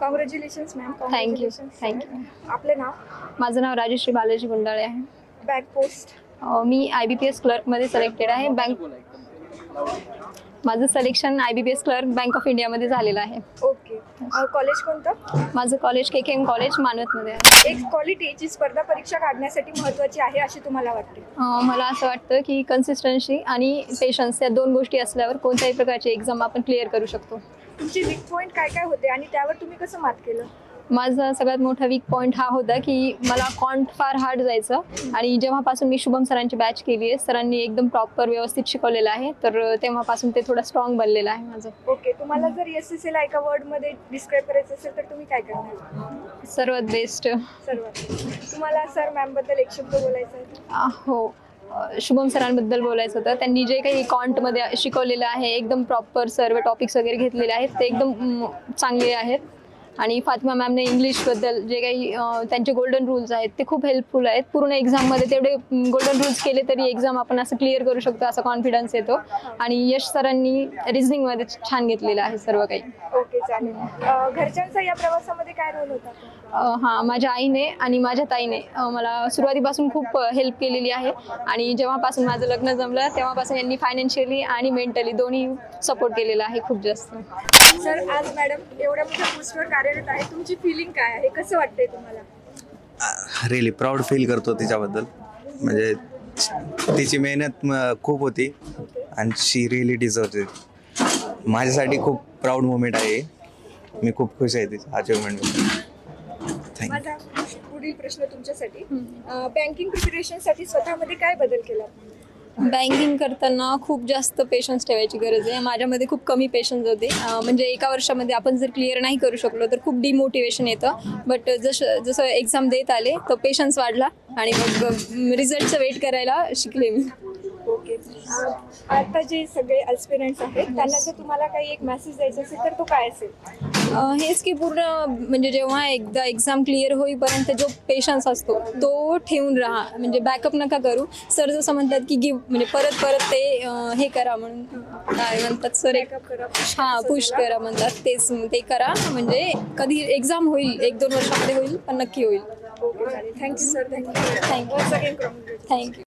Congratulations ma'am. Thank you thank you. आपलं नाव? माझं नाव राजश्री बालाजी गुंडाळे आहे. Bank post? मी IBPS क्लर्कमध्ये सिलेक्टेड आहे. माझं selection IBPS clerk bank of इंडियामध्ये झालेलं आहे. ओके. कॉलेज कोणतं? माझं कॉलेज KKM कॉलेज मानवतमध्ये आहे. एक क्वालिटी जी स्पर्धा परीक्षा काढण्यासाठी महत्त्वाची आहे अशी तुम्हाला वाटते? मला असं वाटतं की कन्सिस्टन्सी आणि पेशन्स या दोन गोष्टी असल्यावर कोणत्याही प्रकारची एक्झाम आपण क्लिअर करू शकतो. तुमचे वीक पॉईंट काय काय होते आणि त्यावर तुम्ही कसं मात केलं? माझा सगळ्यात मोठा वीक पॉईंट हा होता की मला कॉन्ट फार हार्ड जायचं आणि जेव्हापासून मी शुभम सरांची बॅच केली आहे, सरांनी एकदम प्रॉपर व्यवस्थित शिकवलेलं आहे, तर तेव्हापासून ते थोडं स्ट्रॉंग बनलेलं आहे माझं. ओके. तुम्हाला जर SSL एका वर्डमध्ये डिस्क्राईब करायचं असेल तर तुम्ही काय करणार? सर्वात बेस्ट. सर्वात. तुम्हाला सर मॅमबद्दल एक शब्द बोलायचा आहे? हो, शुभम सरांबद्दल बोलायचं होतं. त्यांनी जे काही कॉन्टमध्ये शिकवलेलं आहे, एकदम प्रॉपर सर्व टॉपिक्स वगैरे घेतलेले आहेत, ते एकदम चांगले आहेत. आणि फातिमा मॅमने इंग्लिशबद्दल जे काही त्यांचे गोल्डन रूल्स आहेत ते खूप हेल्पफुल आहेत. पूर्ण एक्झाममध्ये तेवढे गोल्डन रूल्स केले तरी एक्झाम आपण असं क्लिअर करू शकतो असा कॉन्फिडन्स येतो. आणि यश सरांनी रिझनिंगमध्ये छान घेतलेलं आहे सर्व काही. ओके, चालेल. घरच्यांचा या प्रवासामध्ये काय रोल होता? हां, माझ्या आईने आणि माझ्या ताईने मला सुरुवातीपासून खूप हेल्प केलेली आहे. आणि जेव्हापासून माझं लग्न जमलं तेव्हापासून यांनी फायनान्शियली आणि मेंटली दोन्ही सपोर्ट केलेला आहे खूप जास्त. सर, आज मॅडम एवढ्या मोठ्या पोस्टवर कार्यरत आहे, तुमची फिलिंग काय आहे? कसं वाटतंय तुम्हाला? रिअली प्राऊड फील करतो तिच्याबद्दल. म्हणजे तिची मेहनत खूप होती आणि शी रिअली डिझर्व्स इट. माझ्यासाठी खूप प्राऊड मोमेंट आहे. मी खूप खुश आहे तिच्या अचिव्हमेंटबद्दल. माझा पुढील प्रश्न तुमच्यासाठी, बँकिंग प्रिपरेशनसाठी स्वतःमध्ये काय बदल केला? बँकिंग करताना खूप जास्त पेशन्स ठेवायची गरज आहे. माझ्यामध्ये खूप कमी पेशन्स होते. म्हणजे एका वर्षामध्ये आपण जर क्लिअर नाही करू शकलो तर खूप डिमोटिवेशन येतं. बट जसं एक्झाम देत आले तर पेशन्स वाढला आणि मग रिझल्टचं वेट करायला शिकले मी. ओके. आता जे सगळे ॲस्पिरंट्स आहेत त्यांना जर तुम्हाला काही एक मेसेज द्यायचा असेल तर तो काय असेल? हेच की पूर्ण म्हणजे जेव्हा एकदा एक्झाम क्लिअर होईपर्यंत जो पेशन्स असतो तो ठेवून राहा. म्हणजे बॅकअप नका करू. सर जसं म्हणतात की गिव्ह म्हणजे परत ते हे करा म्हणून काय म्हणतात सर, हां पुश करा म्हणतात, तेच ते करा. म्हणजे कधी एक्झाम होईल 1-2 वर्षामध्ये होईल पण नक्की होईल. ओके, चालेल. Thank you sir. थँक्यू. थँक्यू.